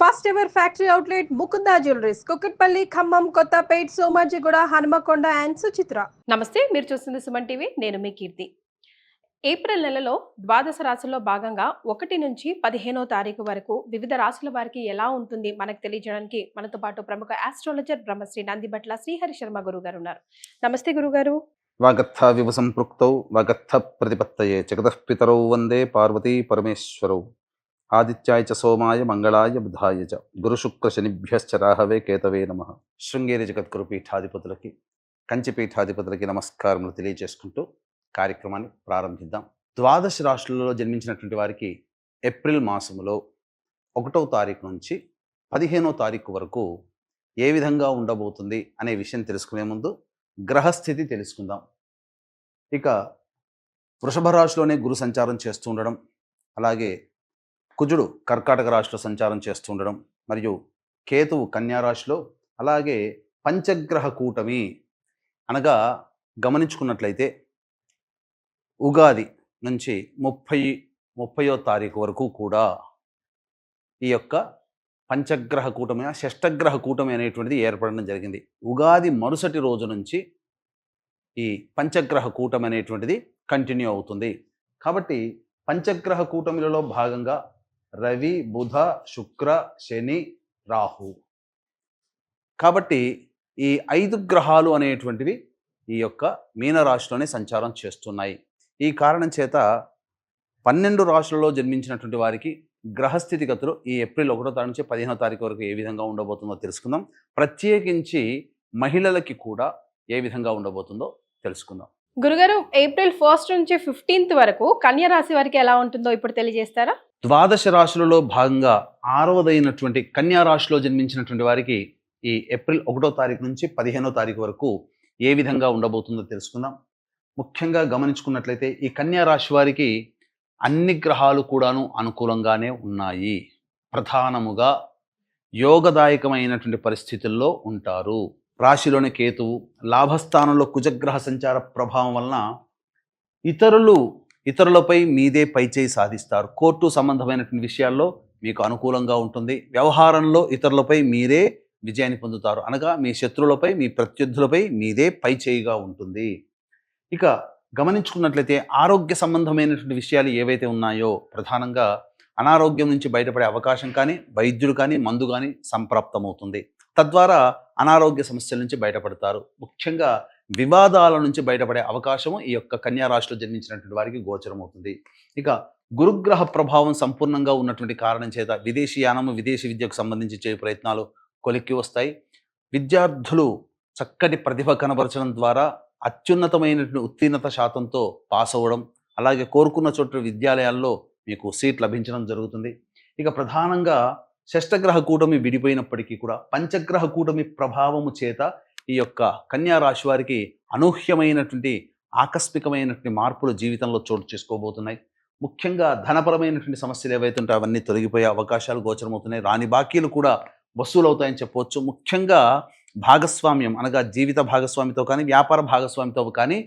First ever factory outlet Mukunda jewelleries Kukatpally, Khammam, Kothapet, Somajiguda, Hanumakonda and Suchitra. నమస్తే, మీరు చూస్తుంది సుమన్ టీవీ. నేను మీ కీర్తి. ఏప్రిల్ నెలలో ద్వాదశ రాశుల్లో భాగంగా 1 నుంచి 15వ తారీఖు వరకు వివిధ రాశుల వారికి ఎలా ఉంటుంది మనకు తెలియజేయడానికి మనతో పాటు ప్రముఖ ఆస్ట్రాలజర్ బ్రహ్మశ్రీ నందిబట్ల శ్రీహరి శర్మ గురువు గారు ఉన్నారు. నమస్తే గురుగారు. వాగర్థ వివ సంపృక్తౌ వాగర్థ ప్రతిపత్తయే జగతః పితరౌ వందే పార్వతీ పరమేశ్వరౌ ఆదిత్యాయ చ సోమాయ మంగళాయ బుధాయ చ గురు శుక్ర శనిభ్యశ్చ రాహవే కేతవే నమః. శృంగేరి జగద్గురు పీఠాధిపతులకి, కంచి పీఠాధిపతులకి నమస్కారములు తెలియజేసుకుంటూ కార్యక్రమాన్ని ప్రారంభిద్దాం. ద్వాదశ రాశులలో జన్మించినటువంటి వారికి ఏప్రిల్ మాసములో 1వ తారీఖు నుంచి 15వ తారీఖు వరకు ఏ విధంగా ఉండబోతుంది అనే విషయం తెలుసుకునే ముందు గ్రహస్థితి తెలుసుకుందాం. ఇక వృషభ రాశిలోనే గురు సంచారం చేస్తూ ఉండడం, అలాగే కుజుడు కర్కాటక రాశిలో సంచారం చేస్తూ ఉండడం, మరియు కేతువు కన్యా రాశిలో, అలాగే పంచగ్రహ కూటమి అనగా గమనించుకున్నట్లయితే ఉగాది నుంచి 30వ తారీఖు వరకు కూడా ఈ యొక్క పంచగ్రహ కూటమి, షష్టగ్రహ కూటమి అనేటువంటిది ఏర్పడడం జరిగింది. ఉగాది మరుసటి రోజు నుంచి ఈ పంచగ్రహ కూటమి అనేటువంటిది కంటిన్యూ అవుతుంది. కాబట్టి పంచగ్రహ కూటమిలలో భాగంగా రవి, బుధ, శుక్ర, శని, రాహు, కాబట్టి ఈ 5 గ్రహాలు అనేటువంటివి ఈ యొక్క మీనరాశిలోనే సంచారం చేస్తున్నాయి. ఈ కారణం చేత 12 రాశులలో జన్మించినటువంటి వారికి గ్రహస్థితిగతులు ఈ ఏప్రిల్ 1వ తారీఖు నుంచి 15వ తారీఖు వరకు ఏ విధంగా ఉండబోతుందో తెలుసుకుందాం. ప్రత్యేకించి మహిళలకి కూడా ఏ విధంగా ఉండబోతుందో తెలుసుకుందాం. గురుగారు, ఏప్రిల్ 1 నుంచి 15th వరకు కన్యా రాశి వారికి ఎలా ఉంటుందో ఇప్పుడు తెలియజేస్తారా? ద్వాదశ రాశులలో భాగంగా 6వదైనటువంటి కన్యా రాశిలో జన్మించినటువంటి వారికి ఈ ఏప్రిల్ 1వ తారీఖు నుంచి 15వ తారీఖు వరకు ఏ విధంగా ఉండబోతుందో తెలుసుకుందాం. ముఖ్యంగా గమనించుకున్నట్లయితే ఈ కన్యా రాశి వారికి అన్ని గ్రహాలు కూడాను అనుకూలంగానే ఉన్నాయి. ప్రధానముగా యోగదాయకమైనటువంటి పరిస్థితుల్లో ఉంటారు. రాశిలోని కేతువు, లాభస్థానంలో కుజగ్రహ సంచార ప్రభావం వలన ఇతరులపై మీదే పైచేయి సాధిస్తారు. కోర్టు సంబంధమైనటువంటి విషయాల్లో మీకు అనుకూలంగా ఉంటుంది. వ్యవహారంలో ఇతరులపై మీరే విజయాన్ని పొందుతారు, అనగా మీ శత్రువులపై, మీ ప్రత్యర్థులపై మీదే పైచేయిగా ఉంటుంది. ఇక గమనించుకున్నట్లయితే ఆరోగ్య సంబంధమైనటువంటి విషయాలు ఏవైతే ఉన్నాయో, ప్రధానంగా అనారోగ్యం నుంచి బయటపడే అవకాశం కానీ, వైద్యుడు కానీ, మందు కానీ సంప్రాప్తమవుతుంది. తద్వారా అనారోగ్య సమస్యల నుంచి బయటపడతారు. ముఖ్యంగా వివాదాల నుంచి బయటపడే అవకాశము ఈ యొక్క కన్యా రాశిలో జన్మించినటువంటి వారికి గోచరమవుతుంది. ఇక గురుగ్రహ ప్రభావం సంపూర్ణంగా ఉన్నటువంటి కారణం చేత విదేశీయానము, విదేశీ విద్యకు సంబంధించి చేయ ప్రయత్నాలు కొలిక్కి వస్తాయి. విద్యార్థులు చక్కటి ప్రతిభ కనబరచడం ద్వారా అత్యున్నతమైనటువంటి ఉత్తీర్ణత శాతంతో పాస్ అవ్వడం, అలాగే కోరుకున్న చోట విద్యాలయాల్లో మీకు సీట్ లభించడం జరుగుతుంది. ఇక ప్రధానంగా షష్టగ్రహ కూటమి విడిపోయినప్పటికీ కూడా పంచగ్రహ కూటమి ప్రభావము చేత ఈ యొక్క కన్యా రాశి వారికి అనూహ్యమైనటువంటి ఆకస్మికమైనటువంటి మార్పులు జీవితంలో చోటు చేసుకోబోతున్నాయి. ముఖ్యంగా ధనపరమైనటువంటి సమస్యలు ఏవైతే ఉంటాయో అవన్నీ తొలగిపోయే అవకాశాలు గోచరమవుతున్నాయి. రాని బాకీలు కూడా వసూలవుతాయని చెప్పవచ్చు. ముఖ్యంగా భాగస్వామ్యం, అనగా జీవిత భాగస్వామితో కానీ, వ్యాపార భాగస్వామితో కానీ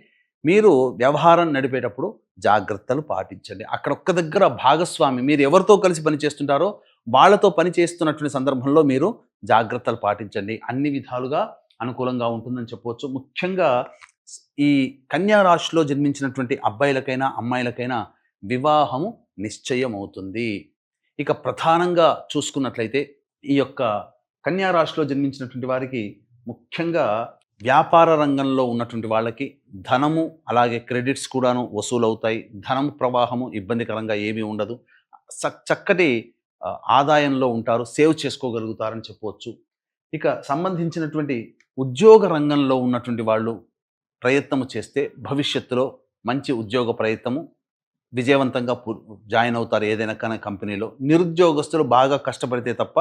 మీరు వ్యవహారం నడిపేటప్పుడు జాగ్రత్తలు పాటించండి. అక్కడ ఒక్క దగ్గర భాగస్వామి, మీరు ఎవరితో కలిసి పనిచేస్తుంటారో వాళ్ళతో పనిచేస్తున్నటువంటి సందర్భంలో మీరు జాగ్రత్తలు పాటించండి. అన్ని విధాలుగా అనుకూలంగా ఉంటుందని చెప్పవచ్చు. ముఖ్యంగా ఈ కన్యా రాశిలో జన్మించినటువంటి అబ్బాయిలకైనా అమ్మాయిలకైనా వివాహము నిశ్చయం అవుతుంది. ఇక ప్రధానంగా చూసుకున్నట్లయితే ఈ యొక్క కన్యా రాశిలో జన్మించినటువంటి వారికి ముఖ్యంగా వ్యాపార రంగంలో ఉన్నటువంటి వాళ్ళకి ధనము, అలాగే క్రెడిట్స్ కూడాను వసూలవుతాయి. ధనం ప్రవాహము ఇబ్బందికరంగా ఏమీ ఉండదు. చక్కటి ఆదాయంలో ఉంటారు, సేవ్ చేసుకోగలుగుతారని చెప్పవచ్చు. ఇక సంబంధించినటువంటి ఉద్యోగ రంగంలో ఉన్నటువంటి వాళ్ళు ప్రయత్నము చేస్తే భవిష్యత్తులో మంచి ఉద్యోగ ప్రయత్నము విజయవంతంగా జాయిన్ అవుతారు ఏదైనా కానీ కంపెనీలో. నిరుద్యోగస్తులు బాగా కష్టపడితే తప్ప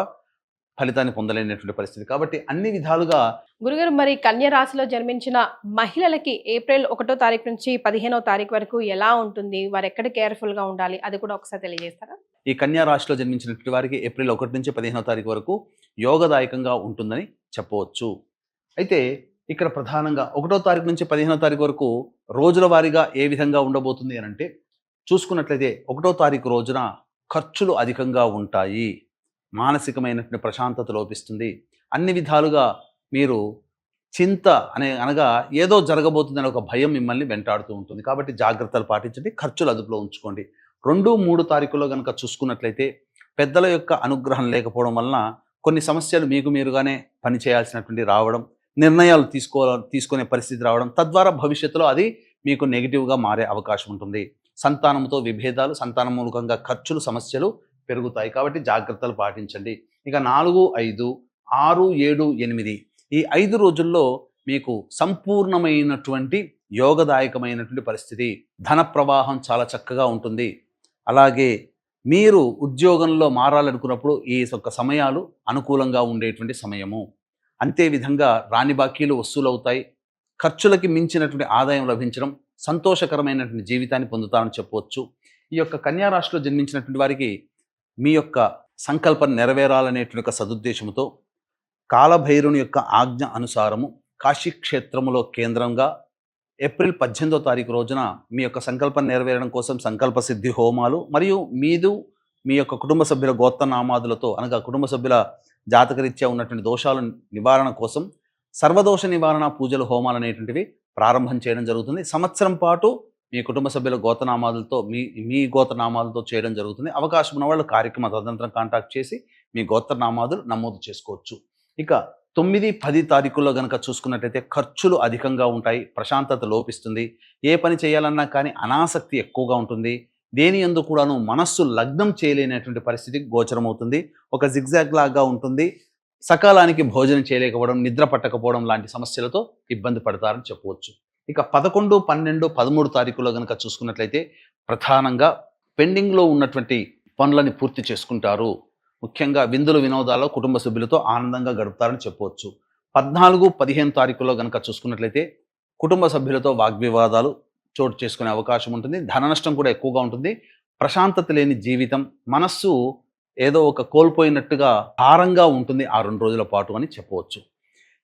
ఫలితాన్ని పొందలేనటువంటి పరిస్థితి. కాబట్టి అన్ని విధాలుగా గురుగారు, మరి కన్యా రాశిలో జన్మించిన మహిళలకి ఏప్రిల్ 1వ తారీఖు నుంచి 15వ తారీఖు వరకు ఎలా ఉంటుంది, వారు ఎక్కడ కేర్ఫుల్ గా ఉండాలి, అది కూడా ఒకసారి తెలియజేస్తారా? ఈ కన్యా రాశిలో జన్మించినటువంటి వారికి ఏప్రిల్ 1 నుంచి 15వ తారీఖు వరకు యోగదాయకంగా ఉంటుందని చెప్పవచ్చు. అయితే ఇక్కడ ప్రధానంగా 1వ తారీఖు నుంచి 15వ తారీఖు వరకు రోజుల వారీగా ఏ విధంగా ఉండబోతుంది అని అంటే, చూసుకున్నట్లయితే 1వ తారీఖు రోజున ఖర్చులు అధికంగా ఉంటాయి. మానసికమైనటువంటి ప్రశాంతత లోపిస్తుంది. అన్ని విధాలుగా మీరు చింత అనగా ఏదో జరగబోతుందనే ఒక భయం మిమ్మల్ని వెంటాడుతూ ఉంటుంది. కాబట్టి జాగ్రత్తలు పాటించండి, ఖర్చులు అదుపులో ఉంచుకోండి. 2, 3 తారీఖుల్లో కనుక చూసుకున్నట్లయితే పెద్దల యొక్క అనుగ్రహం లేకపోవడం వలన కొన్ని సమస్యలు మీకు మీరుగానే పనిచేయాల్సినటువంటి రావడం, నిర్ణయాలు తీసుకునే పరిస్థితి రావడం, తద్వారా భవిష్యత్తులో అది మీకు నెగిటివ్గా మారే అవకాశం ఉంటుంది. సంతానంతో విభేదాలు, సంతానం మూలకంగా ఖర్చులు, సమస్యలు పెరుగుతాయి. కాబట్టి జాగ్రత్తలు పాటించండి. ఇక 4, 5, 6, 7, 8 ఈ 5 రోజుల్లో మీకు సంపూర్ణమైనటువంటి యోగదాయకమైనటువంటి పరిస్థితి. ధన ప్రవాహం చాలా చక్కగా ఉంటుంది. అలాగే మీరు ఉద్యోగంలో మారాలనుకున్నప్పుడు ఈ యొక్క సమయాలు అనుకూలంగా ఉండేటువంటి సమయము. అంతేవిధంగా రాని బాకీలు వసూలవుతాయి. ఖర్చులకి మించినటువంటి ఆదాయం లభించడం, సంతోషకరమైనటువంటి జీవితాన్ని పొందుతారని చెప్పవచ్చు. ఈ యొక్క కన్యా రాశిలో జన్మించినటువంటి వారికి మీ యొక్క సంకల్పం నెరవేరాలనేటువంటి ఒక సదుద్దేశంతో కాలభైరుని యొక్క ఆజ్ఞ అనుసారము కాశీక్షేత్రములో కేంద్రంగా ఏప్రిల్ 18వ తారీఖు రోజున మీ యొక్క సంకల్పం నెరవేరడం కోసం సంకల్ప సిద్ధి హోమాలు మరియు మీ యొక్క కుటుంబ సభ్యుల గోత్రనామాదులతో అనగా కుటుంబ సభ్యుల జాతకరీత్యా ఉన్నటువంటి దోషాల నివారణ కోసం సర్వదోష నివారణ పూజలు హోమాలు అనేటువంటివి ప్రారంభం చేయడం జరుగుతుంది. సంవత్సరం పాటు మీ కుటుంబ సభ్యుల గోత్రనామాలతో మీ గోత్రనామాలతో చేయడం జరుగుతుంది. అవకాశం ఉన్న వాళ్ళు కార్యక్రమ తదనంతరం కాంటాక్ట్ చేసి మీ గోత్రనామాదులు నమోదు చేసుకోవచ్చు. ఇక 9, 10 తారీఖుల్లో కనుక చూసుకున్నట్లయితే ఖర్చులు అధికంగా ఉంటాయి, ప్రశాంతత లోపిస్తుంది. ఏ పని చేయాలన్నా కానీ అనాసక్తి ఎక్కువగా ఉంటుంది. దేని యందు కూడాను మనస్సు లగ్నం చేయలేనటువంటి పరిస్థితి గోచరమవుతుంది. ఒక జిగ్జాగ్ లాగా ఉంటుంది. సకాలానికి భోజనం చేయలేకపోవడం, నిద్ర పట్టకపోవడం లాంటి సమస్యలతో ఇబ్బంది పడతారని చెప్పవచ్చు. ఇక 11, 12, 13 తారీఖుల్లో కనుక చూసుకున్నట్లయితే ప్రధానంగా పెండింగ్లో ఉన్నటువంటి పనులని పూర్తి చేసుకుంటారు. ముఖ్యంగా విందులు వినోదాల్లో కుటుంబ సభ్యులతో ఆనందంగా గడుపుతారని చెప్పవచ్చు. 14, 15 తారీఖుల్లో కనుక చూసుకున్నట్లయితే కుటుంబ సభ్యులతో వాగ్వివాదాలు చోటు చేసుకునే అవకాశం ఉంటుంది. ధన నష్టం కూడా ఎక్కువగా ఉంటుంది. ప్రశాంతత లేని జీవితం, మనస్సు ఏదో ఒక కోల్పోయినట్టుగా భారంగా ఉంటుంది ఆ 2 రోజుల పాటు అని చెప్పవచ్చు.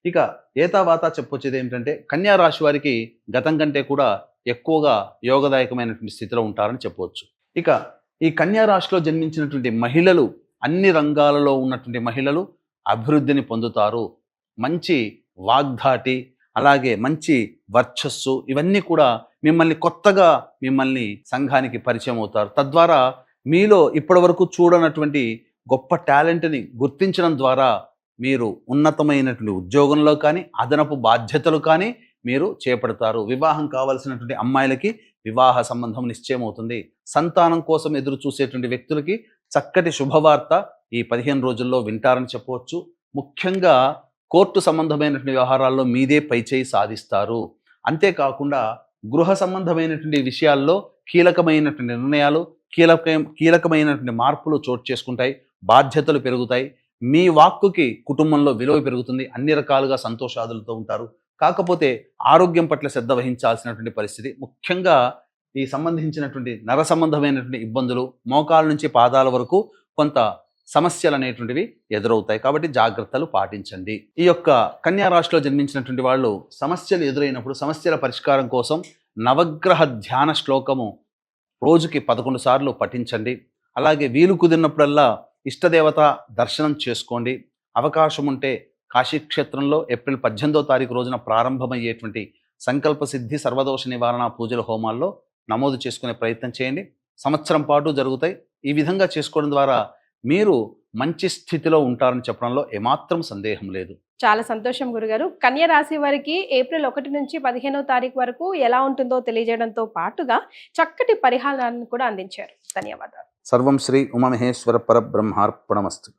ఇక ఏతావాత చెప్పొచ్చేది ఏమిటంటే కన్యా రాశి వారికి గతం కంటే కూడా ఎక్కువగా యోగదాయకమైనటువంటి స్థితిలో ఉంటారని చెప్పవచ్చు. ఇక ఈ కన్యా రాశిలో జన్మించినటువంటి మహిళలు, అన్ని రంగాలలో ఉన్నటువంటి మహిళలు అభివృద్ధిని పొందుతారు. మంచి వాగ్ధాటి, అలాగే మంచి వర్చస్సు, ఇవన్నీ కూడా మిమ్మల్ని సంఘానికి పరిచయం అవుతారు. తద్వారా మీలో ఇప్పటివరకు చూడనటువంటి గొప్ప టాలెంట్ని గుర్తించడం ద్వారా మీరు ఉన్నతమైనటువంటి ఉద్యోగంలో కానీ అదనపు బాధ్యతలు కానీ మీరు చేపడతారు. వివాహం కావాల్సినటువంటి అమ్మాయిలకి వివాహ సంబంధం నిశ్చయం అవుతుంది. సంతానం కోసం ఎదురు చూసేటువంటి వ్యక్తులకి చక్కటి శుభవార్త ఈ 15 రోజుల్లో వింటారని చెప్పవచ్చు. ముఖ్యంగా కోర్టు సంబంధమైనటువంటి వ్యవహారాల్లో మీదే పైచేయి సాధిస్తారు. అంతేకాకుండా గృహ సంబంధమైనటువంటి విషయాల్లో కీలకమైనటువంటి నిర్ణయాలు, కీలకమైనటువంటి మార్పులు చోటు చేసుకుంటాయి. బాధ్యతలు పెరుగుతాయి. మీ వాక్కుకి కుటుంబంలో విలువ పెరుగుతుంది. అన్ని రకాలుగా సంతోషాదులతో ఉంటారు. కాకపోతే ఆరోగ్యం పట్ల శ్రద్ధ వహించాల్సినటువంటి పరిస్థితి. ముఖ్యంగా ఈ సంబంధించినటువంటి నర సంబంధమైనటువంటి ఇబ్బందులు, మోకాల నుంచి పాదాల వరకు కొంత సమస్యలు అనేటువంటివి ఎదురవుతాయి. కాబట్టి జాగ్రత్తలు పాటించండి. ఈ యొక్క కన్యా రాశిలో జన్మించినటువంటి వాళ్ళు సమస్యలు ఎదురైనప్పుడు సమస్యల పరిష్కారం కోసం నవగ్రహ ధ్యాన శ్లోకము రోజుకి 11 సార్లు పఠించండి. అలాగే వీలు కుదిరినప్పుడల్లా ఇష్టదేవత దర్శనం చేసుకోండి. అవకాశం ఉంటే కాశీక్షేత్రంలో ఏప్రిల్ 18వ తారీఖు రోజున ప్రారంభమయ్యేటువంటి సంకల్ప సిద్ధి సర్వదోష నివారణ పూజల హోమాల్లో నమోదు చేసుకునే ప్రయత్నం చేయండి. సంవత్సరం పాటు జరుగుతాయి. ఈ విధంగా చేసుకోవడం ద్వారా మీరు మంచి స్థితిలో ఉంటారని చెప్పడంలో ఏమాత్రం సందేహం లేదు. చాలా సంతోషం గురుగారు. కన్యా రాశి వారికి ఏప్రిల్ 1 నుంచి 15వ తారీఖు వరకు ఎలా ఉంటుందో తెలియజేయడంతో పాటుగా చక్కటి పరిహారాన్ని కూడా అందించారు. ధన్యవాదాలు. సర్వం శ్రీ ఉమామహేశ్వర పరబ్రహ్మార్పణమస్తు.